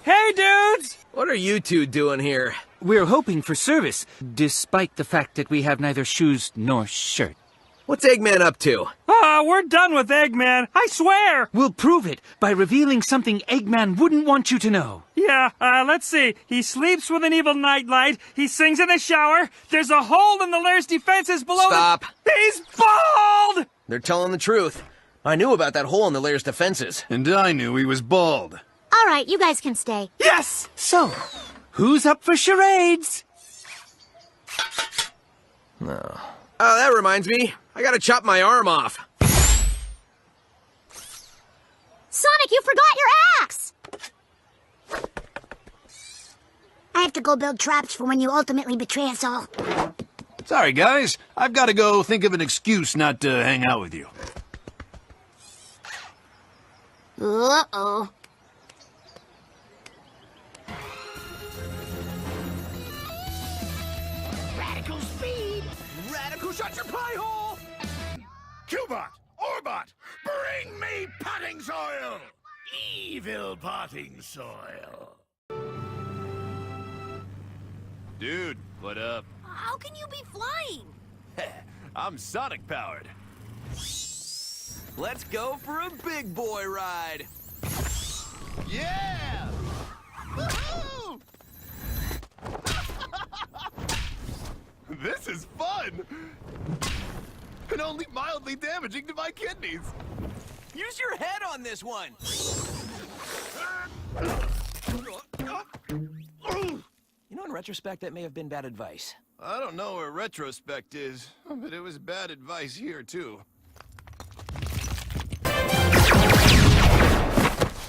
Hey, dudes! What are you two doing here? We're hoping for service, despite the fact that we have neither shoes nor shirt. What's Eggman up to? We're done with Eggman, I swear! We'll prove it by revealing something Eggman wouldn't want you to know. Yeah, let's see. He sleeps with an evil nightlight, he sings in the shower, there's a hole in the lair's defenses below. Stop. He's bald! They're telling the truth. I knew about that hole in the lair's defenses. And I knew he was bald. All right, you guys can stay. Yes! So, who's up for charades? Oh, that reminds me. I gotta chop my arm off. Sonic, you forgot your axe! I have to go build traps for when you ultimately betray us all. Sorry, guys. I've got to go think of an excuse not to hang out with you. Uh-oh. Radical speed! Radical shut your pie hole! Qbot! Orbot! Bring me potting soil! Evil potting soil! Dude, what up? How can you be flying? I'm Sonic powered. Let's go for a big boy ride. Yeah! Woohoo! This is fun! And only mildly damaging to my kidneys. Use your head on this one. You know, in retrospect, that may have been bad advice. I don't know where retrospect is, but it was bad advice here, too.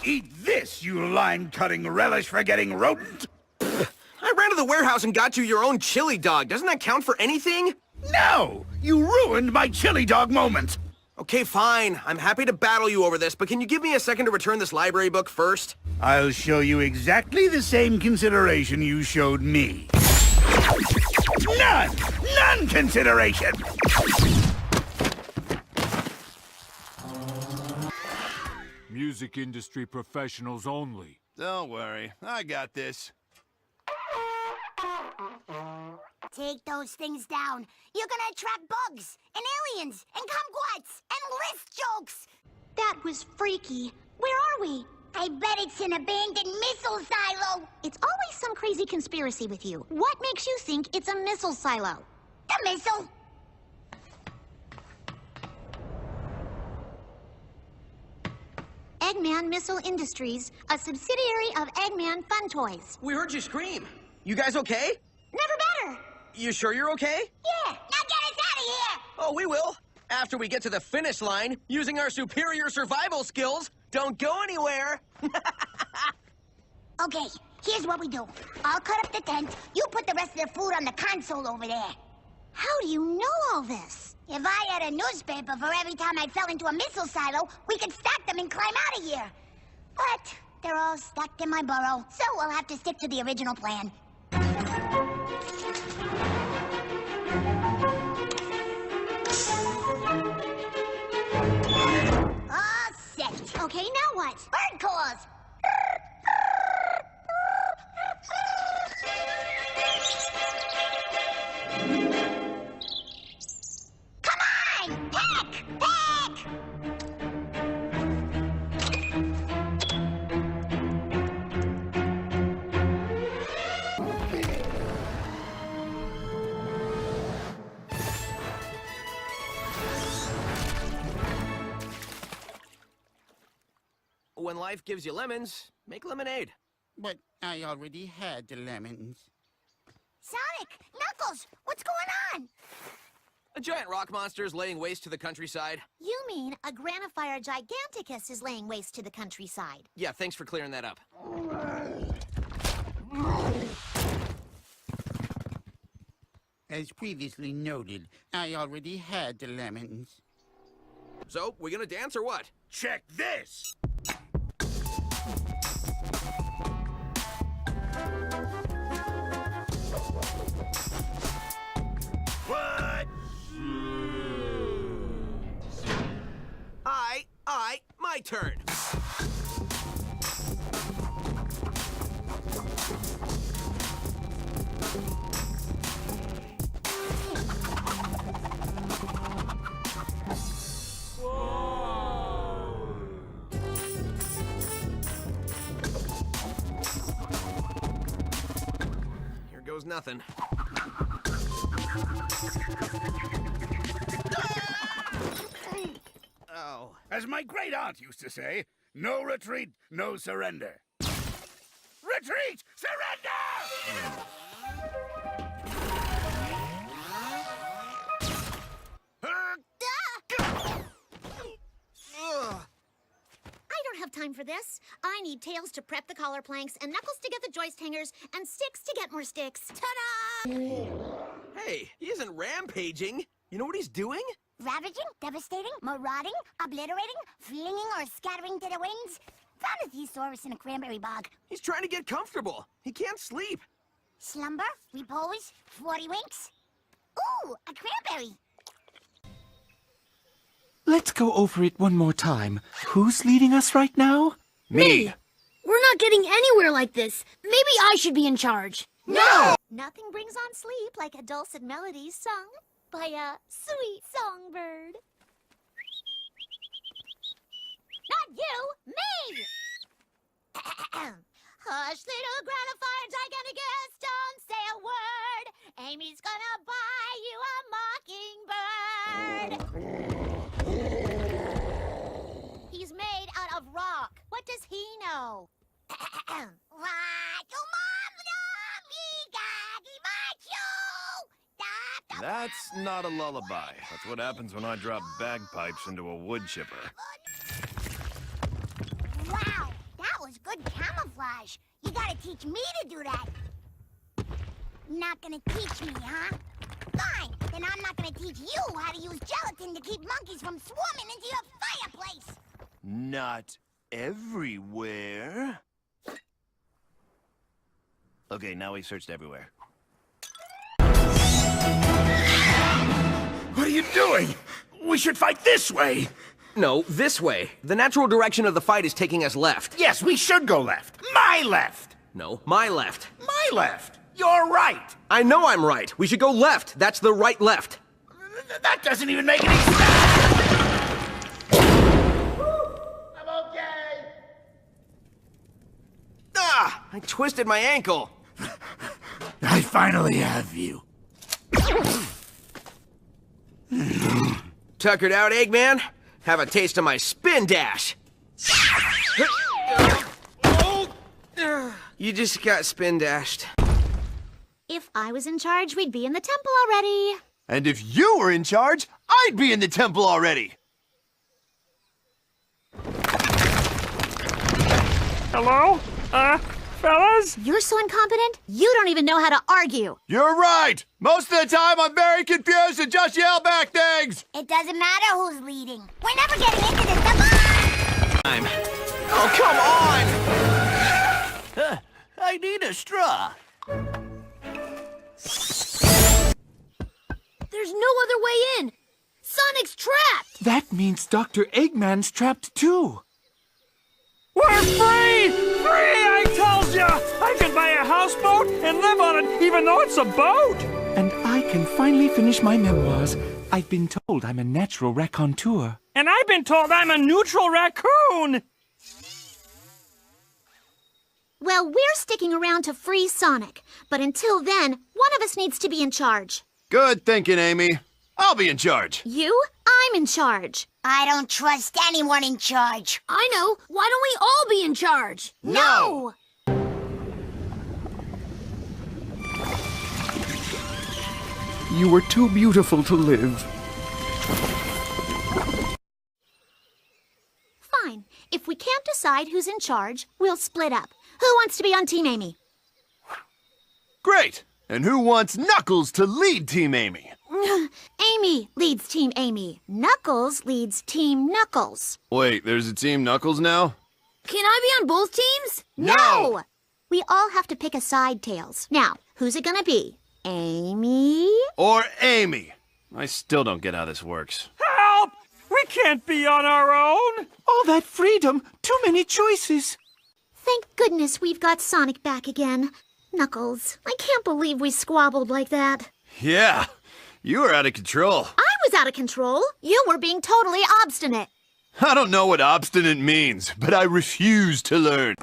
Eat this, you line-cutting relish for getting rodent! I ran to the warehouse and got you your own chili dog. Doesn't that count for anything? No! You ruined my chili dog moment! Okay, fine. I'm happy to battle you over this, but can you give me a second to return this library book first? I'll show you exactly the same consideration you showed me. None! None consideration! Music industry professionals only. Don't worry, I got this. Take those things down. You're gonna attract bugs, and aliens, and kumquats, and list jokes. That was freaky. Where are we? I bet it's an abandoned missile silo. It's always some crazy conspiracy with you. What makes you think it's a missile silo? The missile. Eggman Missile Industries, a subsidiary of Eggman Fun Toys. We heard you scream. You guys okay? Never better. You sure you're okay? Yeah, now get us out of here. Oh, we will. After we get to the finish line, using our superior survival skills. Don't go anywhere. Okay, here's what we do. I'll cut up the tent. You put the rest of the food on the console over there. How do you know all this? If I had a newspaper for every time I fell into a missile silo, we could stack them and climb out of here. But they're all stacked in my burrow, so we'll have to stick to the original plan. All set. Okay, now what? Bird calls. Come on! Peck! Peck! When life gives you lemons, make lemonade. But I already had the lemons. Sonic! Knuckles! What's going on? A giant rock monster is laying waste to the countryside. You mean a Granifier Giganticus is laying waste to the countryside? Yeah, thanks for clearing that up. As previously noted, I already had the lemons. So, we gonna dance or what? Check this! What? My turn. nothing. Oh. As my great aunt used to say, no retreat, no surrender. Retreat! Surrender! I don't have time for this. I need Tails to prep the collar planks, and Knuckles to get the joist hangers, and Sticks to get more sticks. Ta-da! Hey, he isn't rampaging. You know what he's doing? Ravaging, devastating, marauding, obliterating, flinging or scattering to the winds. Found a thesaurus in a cranberry bog. He's trying to get comfortable. He can't sleep. Slumber, repose, 40 winks. Ooh, a cranberry. Let's go over it one more time. Who's leading us right now? Me. We're not getting anywhere like this. Maybe I should be in charge. No! Nothing brings on sleep like a dulcet melody sung by a sweet songbird. Not you, me! Hush, little gratifier, gigantic guest, don't say a word. Amy's gonna buy you a mockingbird. He's made out of rock. What does he know? That's not a lullaby. That's what happens when I drop bagpipes into a wood chipper. Wow, that was good camouflage. You gotta teach me to do that. Not gonna teach me, huh? Fine, then I'm not gonna teach you how to use gelatin to keep monkeys from swarming into your fireplace. Not everywhere. Okay, now we searched everywhere. What are you doing? We should fight this way. No, this way. The natural direction of the fight is taking us left. Yes, we should go left. My left. No, my left. My left. You're right. I know I'm right. We should go left. That's the right left. That doesn't even make any sense. I'm okay. Ah! I twisted my ankle. I finally have you. Tuckered out, Eggman? Have a taste of my spin dash. You just got spin dashed. If I was in charge, we'd be in the temple already. And if you were in charge, I'd be in the temple already. Hello? Fellas? You're so incompetent, you don't even know how to argue. You're right. Most of the time, I'm very confused and just yell back things. It doesn't matter who's leading. We're never getting into this temple. Oh, come on! I need a straw. There's no other way in. Sonic's trapped. That means Dr. Eggman's trapped too. We're free! Free, I tells ya! I can buy a houseboat and live on it even though it's a boat! And I can finally finish my memoirs. I've been told I'm a natural raconteur. And I've been told I'm a neutral raccoon! Well, we're sticking around to free Sonic. But until then, one of us needs to be in charge. Good thinking, Amy. I'll be in charge. You? I'm in charge. I don't trust anyone in charge. I know. Why don't we all be in charge? No! You were too beautiful to live. Fine. If we can't decide who's in charge, we'll split up. Who wants to be on Team Amy? Great. And who wants Knuckles to lead Team Amy? Amy leads Team Amy. Knuckles leads Team Knuckles. Wait, there's a Team Knuckles now? Can I be on both teams? No! We all have to pick a side, Tails. Now, who's it gonna be? Amy? Or Amy? I still don't get how this works. Help! We can't be on our own! All that freedom, too many choices. Thank goodness we've got Sonic back again. Knuckles, I can't believe we squabbled like that. Yeah, you were out of control. I was out of control. You were being totally obstinate. I don't know what obstinate means, but I refuse to learn.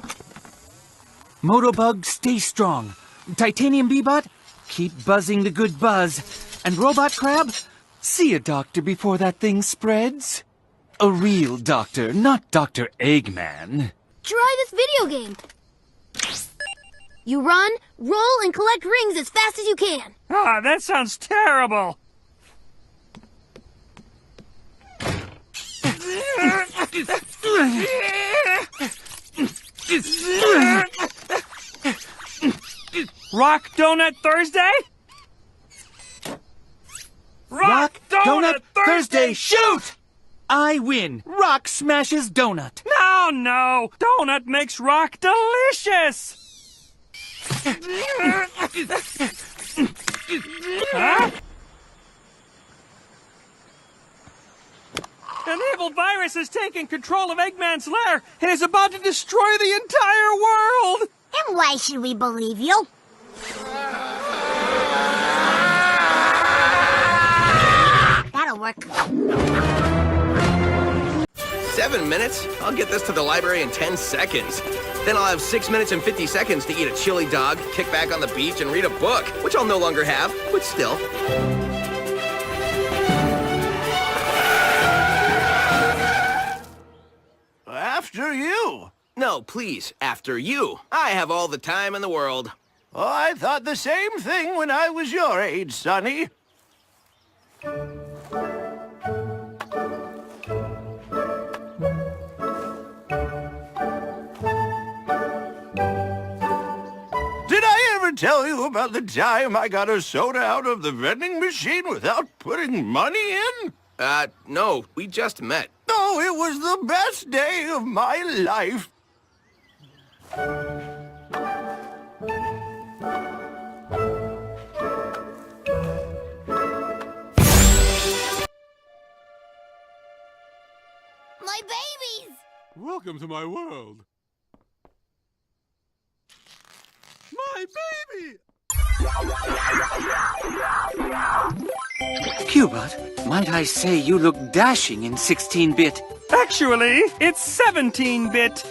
Motobug, stay strong. Titanium Bebot, keep buzzing the good buzz. And Robot Crab, see a doctor before that thing spreads. A real doctor, not Dr. Eggman. Try this video game. You run, roll, and collect rings as fast as you can. Ah, that sounds terrible. Rock Donut Thursday? Rock Donut Thursday, shoot! I win. Rock smashes Donut. No. Donut makes rock delicious. Huh? An evil virus has taken control of Eggman's lair and is about to destroy the entire world! And why should we believe you? That'll work. 7 minutes? I'll get this to the library in 10 seconds. Then I'll have 6 minutes and 50 seconds to eat a chili dog, kick back on the beach, and read a book, which I'll no longer have, but still. After you. No, please, after you. I have all the time in the world. Oh, I thought the same thing when I was your age, Sonny. Did I ever tell you about the time I got a soda out of the vending machine without putting money in? No, we just met. Oh, it was the best day of my life. My babies! Welcome to my world. My baby! Cubot, might I say you look dashing in 16-bit. Actually, it's 17-bit.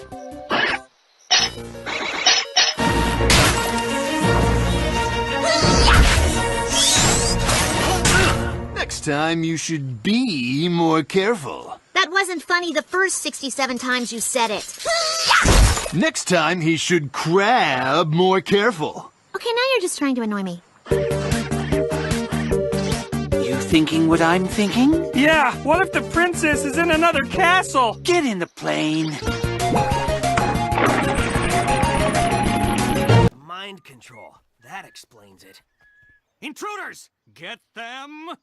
Next time you should be more careful. That wasn't funny the first 67 times you said it. Next time he should crab more careful. Okay, now you're just trying to annoy me. You thinking what I'm thinking? Yeah, what if the princess is in another castle? Get in the plane. Mind control. That explains it. Intruders! Get them!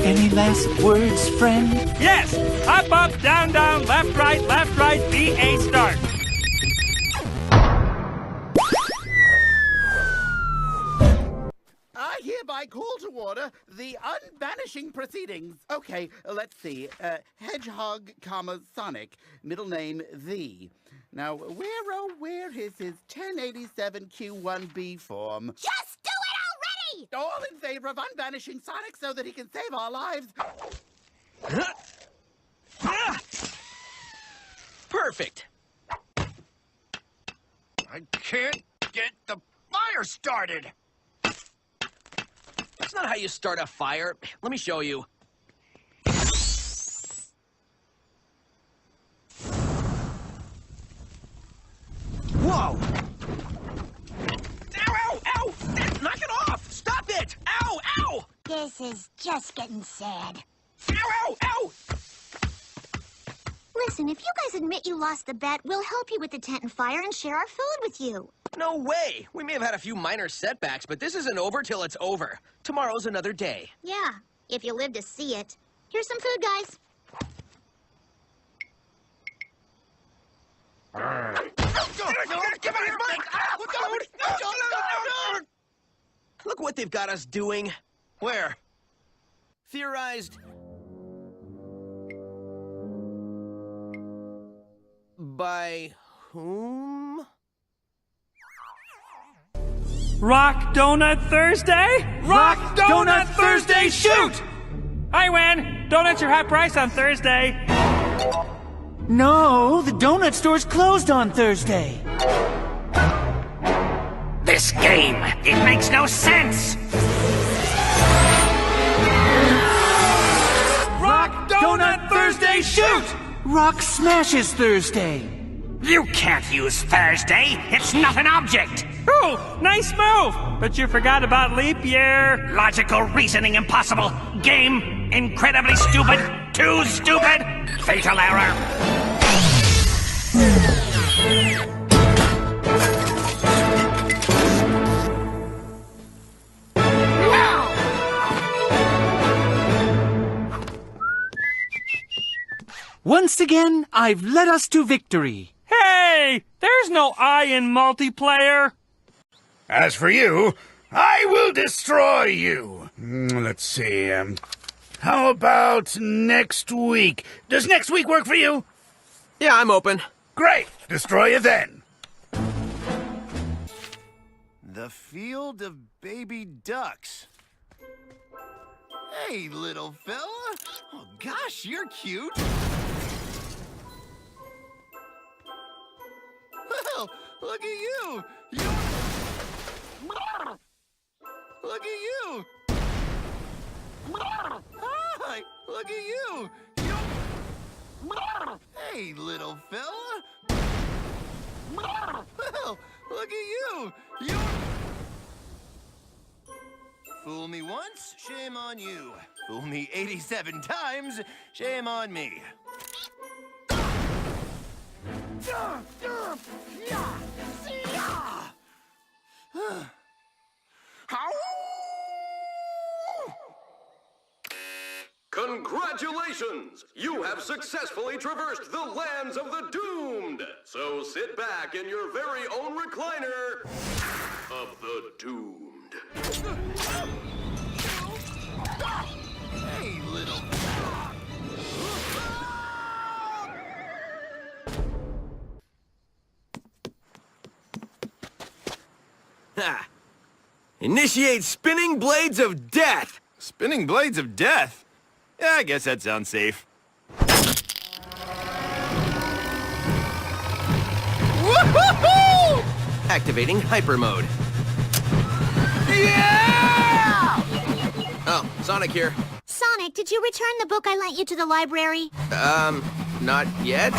Any last words, friend? Yes! Up, up, down, down, left, right, B-A start. I hereby call to order the unbanishing proceedings. Okay, let's see. Hedgehog, Sonic. Middle name, The. Now, where is his 1087 Q1B form? Just do it already! All in favor of unbanishing Sonic so that he can save our lives. Perfect. I can't get the fire started. That's not how you start a fire. Let me show you. Whoa! Ow, ow, ow! Knock it off! Stop it! Ow, ow! This is just getting sad. Ow, ow, ow! Listen, if you guys admit you lost the bet, we'll help you with the tent and fire and share our food with you. No way! We may have had a few minor setbacks, but this isn't over till it's over. Tomorrow's another day. Yeah, if you live to see it. Here's some food, guys. Look what they've got us doing. Where? Theorized by whom? Rock Donut Thursday? Rock Donut Thursday, shoot! I win! Donuts are half price on Thursday. No, the donut store's closed on Thursday. This game, it makes no sense! Rock Donut Thursday shoot! Rock smashes Thursday. You can't use Thursday. It's not an object. Ooh, nice move! But you forgot about leap year. Logical reasoning impossible. Game incredibly stupid. Too stupid. Fatal error. Once again, I've led us to victory. Hey! There's no I in multiplayer. As for you, I will destroy you. Let's see, how about next week? Does next week work for you? Yeah, I'm open. Great, destroy you then. The field of baby ducks. Hey, little fella. Oh, gosh, you're cute. Well, look at you. Look at you. Hi, look at you. Hey, little fella. Well, look at you. Fool me once, shame on you. Fool me 87 times, shame on me. Congratulations! You have successfully traversed the lands of the doomed! So sit back in your very own recliner of the doomed. Hey, little... Ha! Initiate spinning blades of death! Spinning blades of death? Yeah, I guess that sounds safe. Woo-hoo-hoo! Activating hyper mode. Yeah! Oh, Sonic here. Sonic, did you return the book I lent you to the library? Not yet?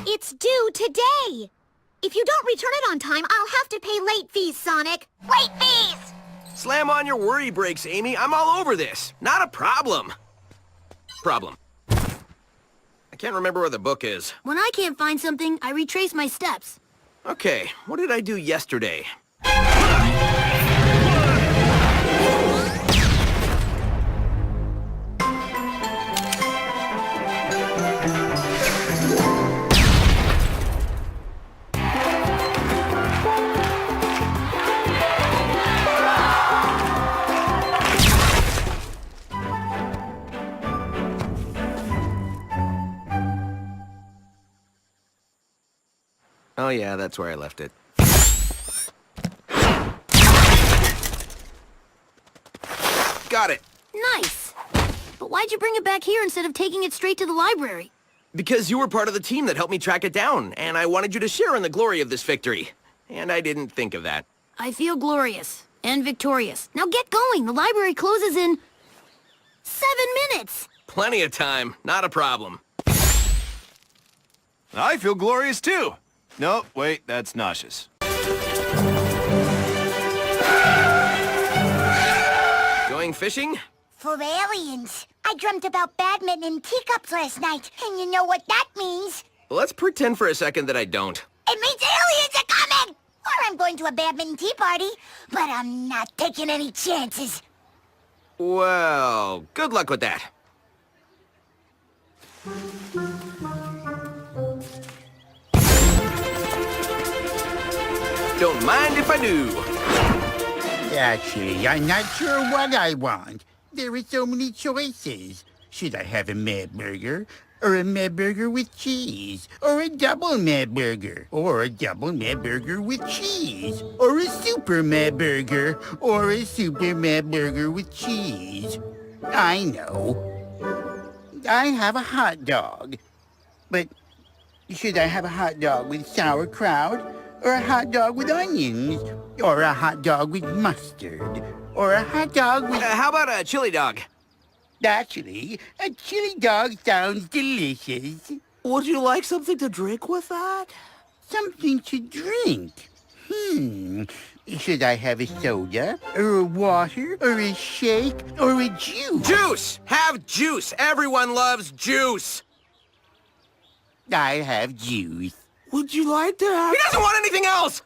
It's due today! If you don't return it on time, I'll have to pay late fees, Sonic. Late fees! Slam on your worry brakes, Amy. I'm all over this. Not a problem. I can't remember where the book is. When I can't find something, I retrace my steps. Okay, what did I do yesterday? Oh yeah, that's where I left it. Got it! Nice! But why'd you bring it back here instead of taking it straight to the library? Because you were part of the team that helped me track it down, and I wanted you to share in the glory of this victory. And I didn't think of that. I feel glorious and victorious. Now get going! The library closes in 7 minutes! Plenty of time, not a problem. I feel glorious too. No, wait, that's nauseous. Going fishing? For aliens. I dreamt about badminton and teacups last night, and you know what that means? Let's pretend for a second that I don't. It means aliens are coming! Or I'm going to a badminton tea party, but I'm not taking any chances. Well, good luck with that. Don't mind if I do. Actually, I'm not sure what I want. There are so many choices. Should I have a mad burger, or a Mad Burger with cheese, or a double Mad Burger, or a double Mad Burger with cheese, or a Super Mad Burger, or a Super Mad Burger with cheese. I know. I have a hot dog. But should I have a hot dog with sauerkraut, or a hot dog with onions, or a hot dog with mustard, or a hot dog with... How about a chili dog? Actually, a chili dog sounds delicious. Would you like something to drink with that? Something to drink? Should I have a soda, or a water, or a shake, or a juice? Juice! Have juice! Everyone loves juice! I'll have juice. Would you like to have... He doesn't want anything else!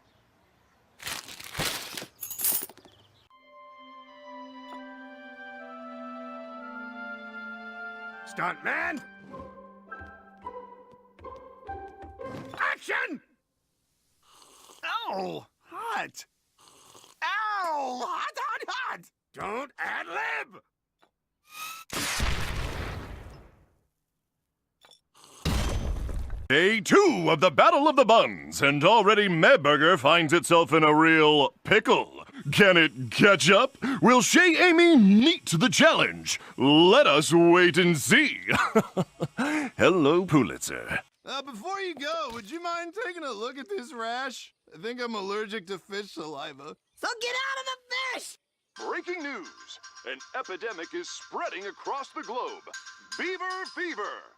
Stuntman! Action! Ow! Hot! Ow! Hot, hot, hot! Don't ad-lib! Day 2 of the Battle of the Buns, and already Mad Burger finds itself in a real pickle. Can it catch up? Will Shay Amy meet the challenge? Let us wait and see. Hello, Pulitzer. Before you go, would you mind taking a look at this rash? I think I'm allergic to fish saliva. So get out of the fish! Breaking news. An epidemic is spreading across the globe. Beaver fever.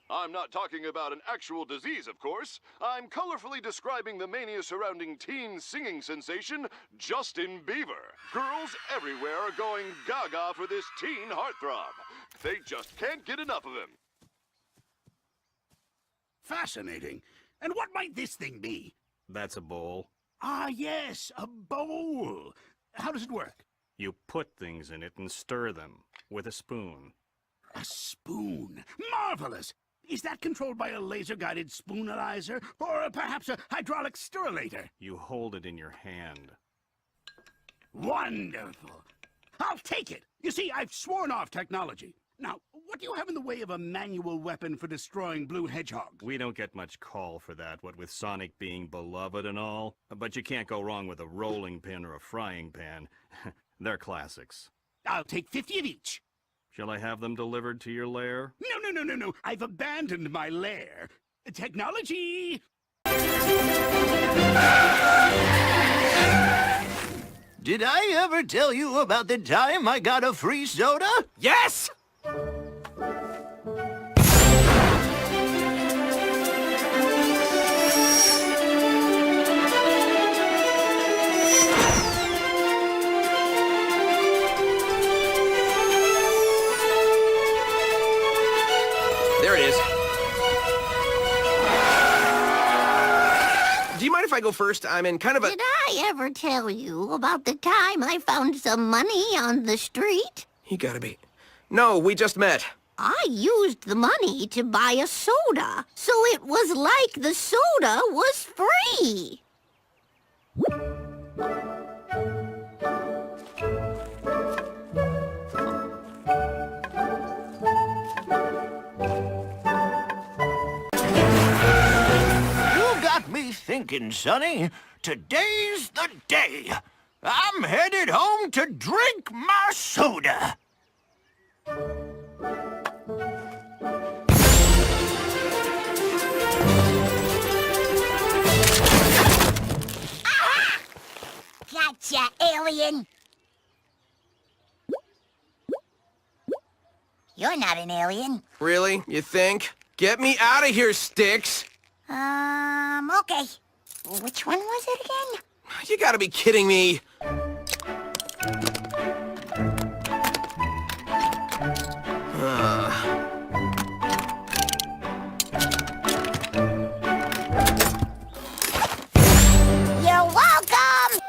I'm not talking about an actual disease, of course. I'm colorfully describing the mania surrounding teen singing sensation, Justin Bieber. Girls everywhere are going gaga for this teen heartthrob. They just can't get enough of him. Fascinating. And what might this thing be? That's a bowl. Ah, yes, a bowl. How does it work? You put things in it and stir them with a spoon. A spoon. Marvelous! Is that controlled by a laser-guided spoonalizer, or perhaps a hydraulic stirrulator? You hold it in your hand. Wonderful. I'll take it. You see, I've sworn off technology. Now, what do you have in the way of a manual weapon for destroying blue hedgehogs? We don't get much call for that, what with Sonic being beloved and all. But you can't go wrong with a rolling pin or a frying pan. They're classics. I'll take 50 of each. Shall I have them delivered to your lair? No. I've abandoned my lair. Technology! Did I ever tell you about the time I got a free soda? Yes! There it is. Do you mind if I go first? I'm in kind of a... Did I ever tell you about the time I found some money on the street? You gotta be... No, we just met. I used the money to buy a soda, so it was like the soda was free. Thinking, Sonny, today's the day. I'm headed home to drink my soda. Aha! Gotcha, alien. You're not an alien. Really? You think? Get me out of here, Sticks! Okay. Which one was it again? You gotta be kidding me. You're welcome!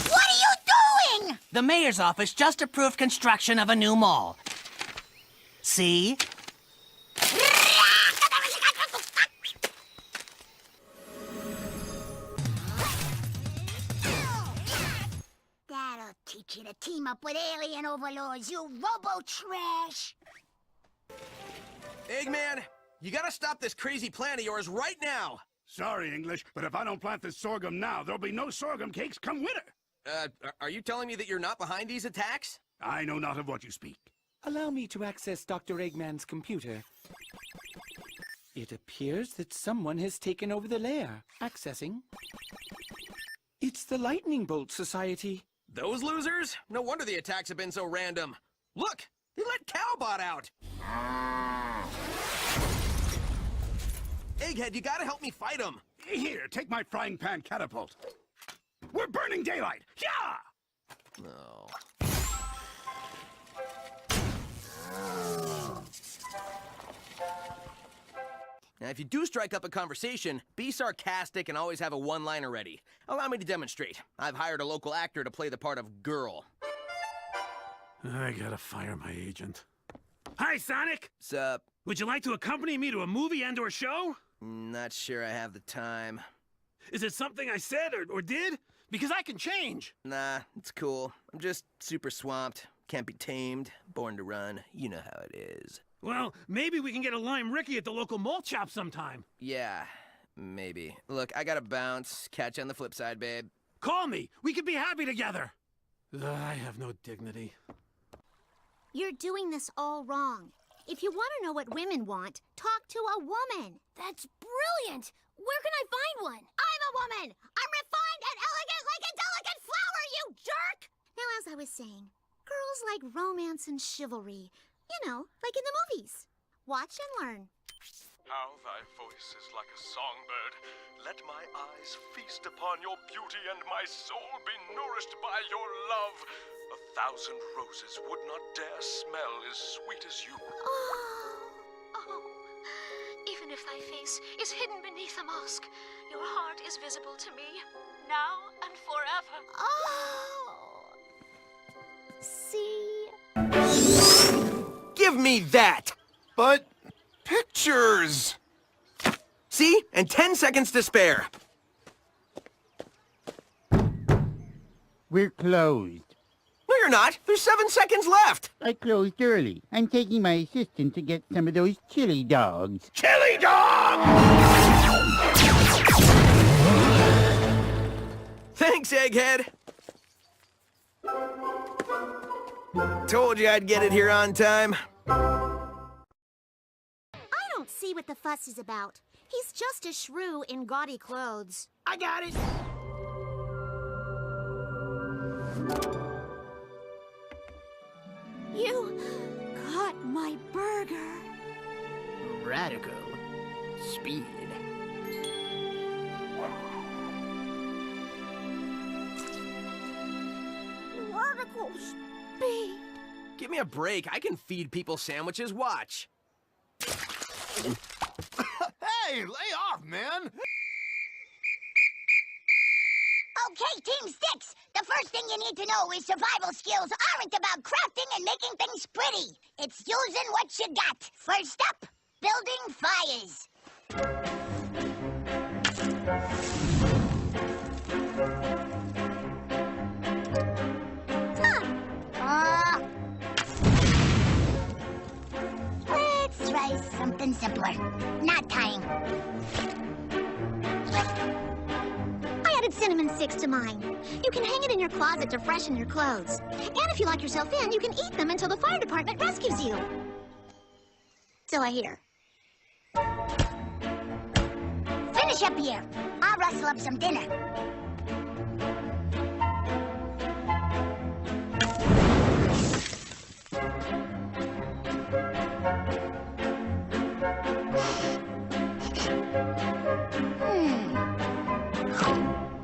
What are you mayor's office just approved construction of a new mall. See? That'll teach you to team up with alien overlords, you robo-trash! Eggman, you gotta stop this crazy plan of yours right now! Sorry, English, but if I don't plant this sorghum now, there'll be no sorghum cakes come winter. Are you telling me that you're not behind these attacks? I know not of what you speak. Allow me to access Dr. Eggman's computer. It appears that someone has taken over the lair. Accessing. It's the Lightning Bolt Society. Those losers? No wonder the attacks have been so random. Look, they let Cowbot out. Egghead, you gotta help me fight him. Here, take my frying pan catapult. We're burning daylight! Yeah! No. Now, if you do strike up a conversation, be sarcastic and always have a one-liner ready. Allow me to demonstrate. I've hired a local actor to play the part of Girl. I gotta fire my agent. Hi, Sonic! Sup? Would you like to accompany me to a movie and/or show? Not sure I have the time. Is it something I said or did? Because I can change. Nah, it's cool. I'm just super swamped. Can't be tamed. Born to run. You know how it is. Well, maybe we can get a Lime Ricky at the local malt shop sometime. Yeah, maybe. Look, I gotta bounce. Catch you on the flip side, babe. Call me. We could be happy together. I have no dignity. You're doing this all wrong. If you want to know what women want, talk to a woman. That's brilliant. Where can I find one? I'm a woman. I'm refined and elegant like a delicate flower, you jerk! Now, as I was saying, girls like romance and chivalry. You know, like in the movies. Watch and learn. How thy voice is like a songbird. Let my eyes feast upon your beauty and my soul be nourished by your love. 1,000 roses would not dare smell as sweet as you. Oh, even if thy face is hidden beneath a mask, your heart is visible to me, now and forever. Oh. See? Give me that! But pictures! See? And 10 seconds to spare. We're closed. No, you're not. There's 7 seconds left. I closed early. I'm taking my assistant to get some of those chili dogs. Chili dogs! Thanks, Egghead. Told you I'd get it here on time. I don't see what the fuss is about. He's just a shrew in gaudy clothes. I got it! You got my burger. Radical speed. Radical speed. Give me a break. I can feed people sandwiches. Watch. Hey, lay off, man! Okay, Team Sticks. The first thing you need to know is survival skills aren't about crafting and making things pretty. It's using what you got. First up, building fires. Let's try something simpler. Knot tying. I added cinnamon sticks to mine. You can hang it in your closet to freshen your clothes. And if you lock yourself in, you can eat them until the fire department rescues you. So I hear. Finish up here. I'll rustle up some dinner.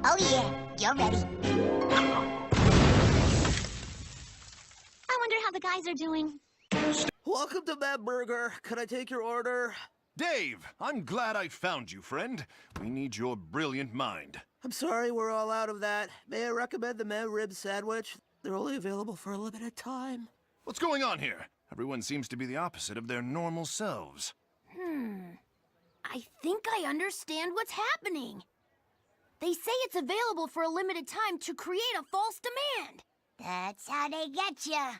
Oh yeah, you're ready. I wonder how the guys are doing. Welcome to Mad Burger. Could I take your order? Dave, I'm glad I found you, friend. We need your brilliant mind. I'm sorry we're all out of that. May I recommend the Mad Rib sandwich? They're only available for a limited time. What's going on here? Everyone seems to be the opposite of their normal selves. I think I understand what's happening. They say it's available for a limited time to create a false demand. That's how they get ya.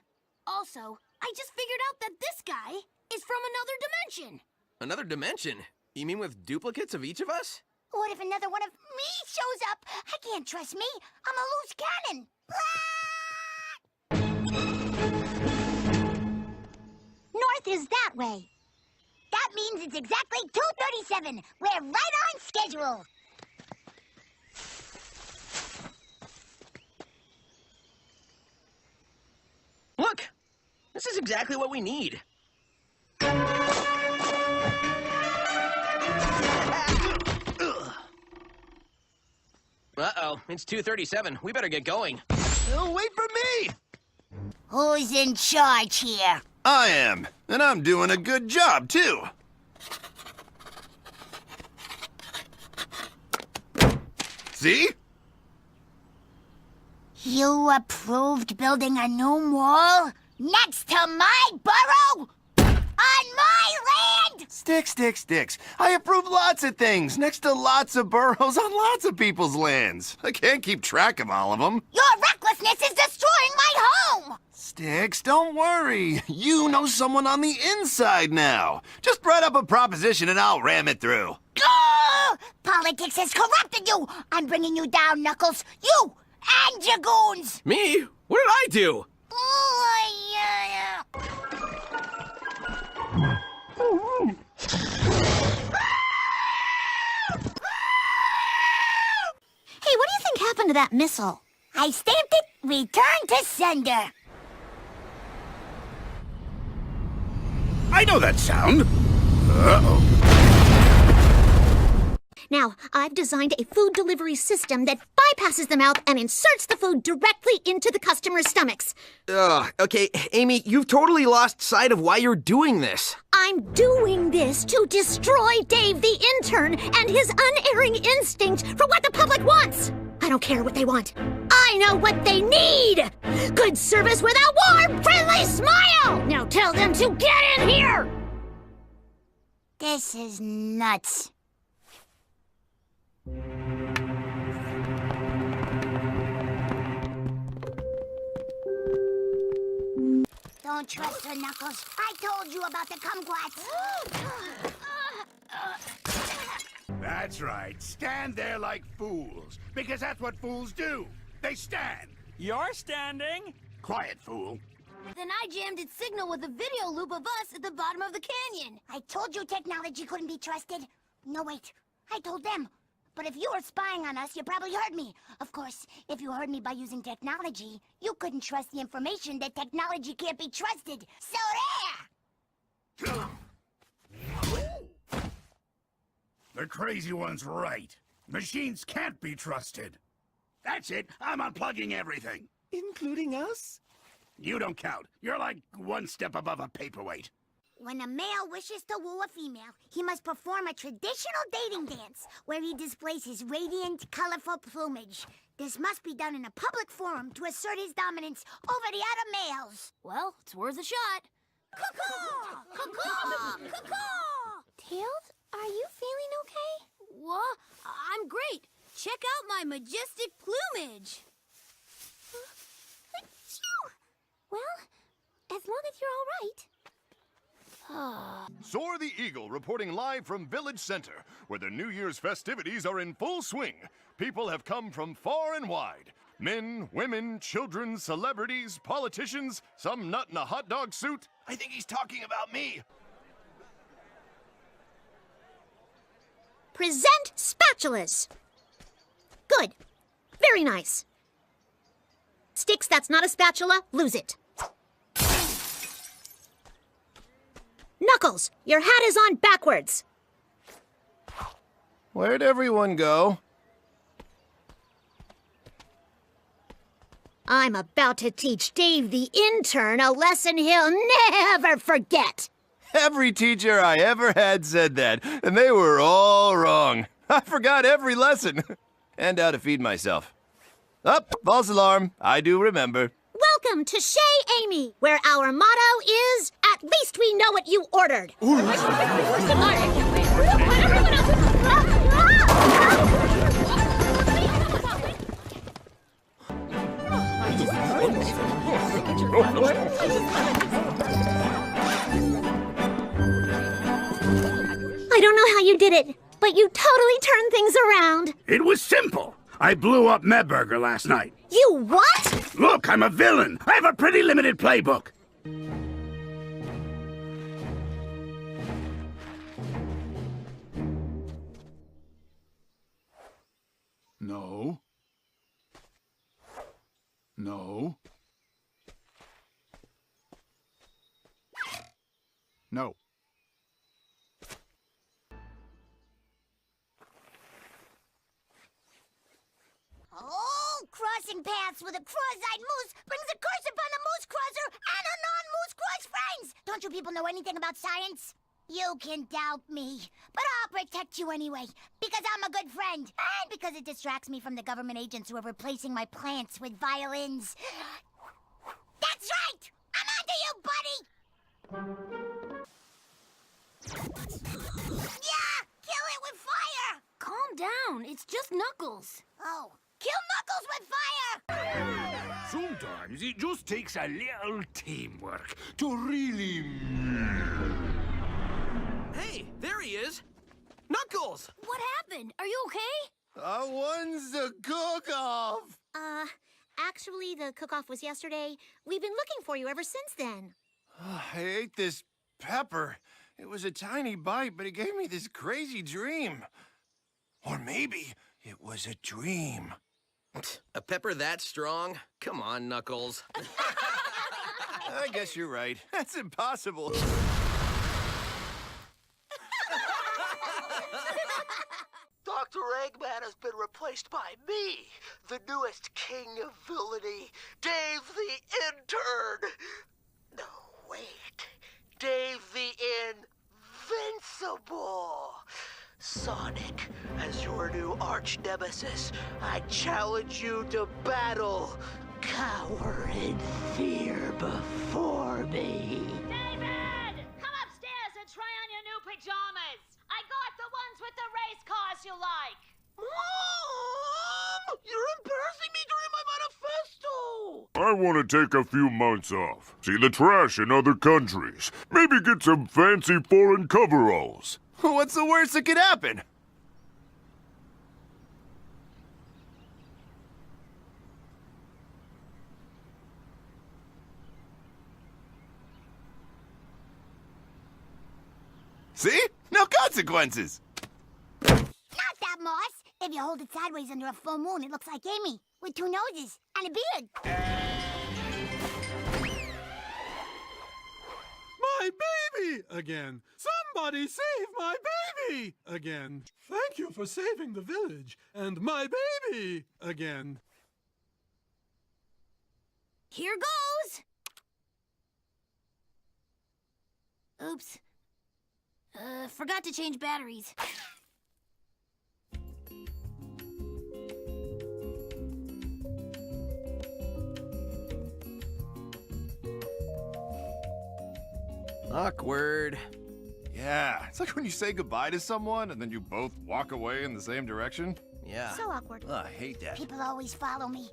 Also, I just figured out that this guy is from another dimension. Another dimension? You mean with duplicates of each of us? What if another one of me shows up? I can't trust me. I'm a loose cannon. North is that way. That means it's exactly 2:37. We're right on schedule. Look! This is exactly what we need. Uh-oh, it's 2:37. We better get going. Oh, wait for me! Who's in charge here? I am, and I'm doing a good job, too. See? You approved building a new wall next to my burrow? On my land? Sticks. I approve lots of things next to lots of burrows on lots of people's lands. I can't keep track of all of them. Your recklessness is destroying my home! Sticks, don't worry. You know someone on the inside now. Just write up a proposition and I'll ram it through. Gah! Politics has corrupted you! I'm bringing you down, Knuckles. You and your goons! Me? What did I do? Hey, what do you think happened to that missile? I stamped it, return to sender. I know that sound. Uh-oh. Now, I've designed a food delivery system that bypasses the mouth and inserts the food directly into the customer's stomachs. Okay, Amy, you've totally lost sight of why you're doing this. I'm doing this to destroy Dave the intern and his unerring instinct for what the public wants. I don't care what they want. I know what they need. Good service with a warm, friendly smile. Now tell them to get in here. This is nuts. Don't trust her, Knuckles. I told you about the kumquats. That's right. Stand there like fools. Because that's what fools do. They stand. You're standing. Quiet, fool. Then I jammed its signal with a video loop of us at the bottom of the canyon. I told you technology couldn't be trusted. No, wait. I told them. But if you were spying on us, you probably heard me. Of course, if you heard me by using technology, you couldn't trust the information that technology can't be trusted. So there! The crazy one's right. Machines can't be trusted. That's it. I'm unplugging everything. Including us? You don't count. You're like one step above a paperweight. When a male wishes to woo a female, he must perform a traditional dating dance where he displays his radiant, colorful plumage. This must be done in a public forum to assert his dominance over the other males. Well, it's worth a shot. Caw-caw! Caw-caw! Caw-caw! Tails, are you feeling okay? What? I'm great. Check out my majestic plumage. Well, as long as you're all right. Soar the Eagle reporting live from Village Center, where the New Year's festivities are in full swing. People have come from far and wide. Men, women, children, celebrities, politicians, some nut in a hot dog suit. I think he's talking about me. Present spatulas. Good. Very nice. Sticks, that's not a spatula. Lose it. Knuckles, your hat is on backwards. Where'd everyone go? I'm about to teach Dave the intern a lesson he'll never forget. Every teacher I ever had said that, and they were all wrong. I forgot every lesson. And how to feed myself. Up, false alarm. I do remember. Welcome to Chez Amy, where our motto is, at least we know what you ordered. I don't know how you did it, but you totally turned things around. It was simple. I blew up Medburger last night. You what? Look, I'm a villain. I have a pretty limited playbook. No. No. No. Oh, crossing paths with a cross-eyed moose brings a curse upon the moose crosser and a non-moose cross friends. Don't you people know anything about science? You can doubt me, but I'll protect you anyway, because I'm a good friend, and because it distracts me from the government agents who are replacing my plants with violins. That's right! I'm onto you, buddy! Yeah! Kill it with fire! Calm down, it's just Knuckles. Oh, kill Knuckles with fire! Sometimes it just takes a little teamwork to really... Hey, there he is! Knuckles! What happened? Are you okay? I won the cook-off! Actually, the cook-off was yesterday. We've been looking for you ever since then. I ate this pepper. It was a tiny bite, but it gave me this crazy dream. Or maybe it was a dream. A pepper that strong? Come on, Knuckles. I guess you're right. That's impossible. Dr. Eggman has been replaced by me, the newest king of villainy, Dave the Intern. No, wait. Dave the Invincible. Sonic, as your new arch nemesis, I challenge you to battle. Cower in fear before me. David! Come upstairs and try on your new pajamas. I got the ones with the race cars you like. Mom! You're embarrassing me during my manifesto! I want to take a few months off, see the trash in other countries, maybe get some fancy foreign coveralls. What's the worst that could happen? See? No consequences. Not that, Moss. If you hold it sideways under a full moon, it looks like Amy, with two noses and a beard. My baby! Again. Somebody save my baby! Again. Thank you for saving the village. And my baby! Again. Here goes! Oops. Forgot to change batteries. Awkward. Yeah, it's like when you say goodbye to someone and then you both walk away in the same direction. Yeah. So awkward. Oh, I hate that. People always follow me.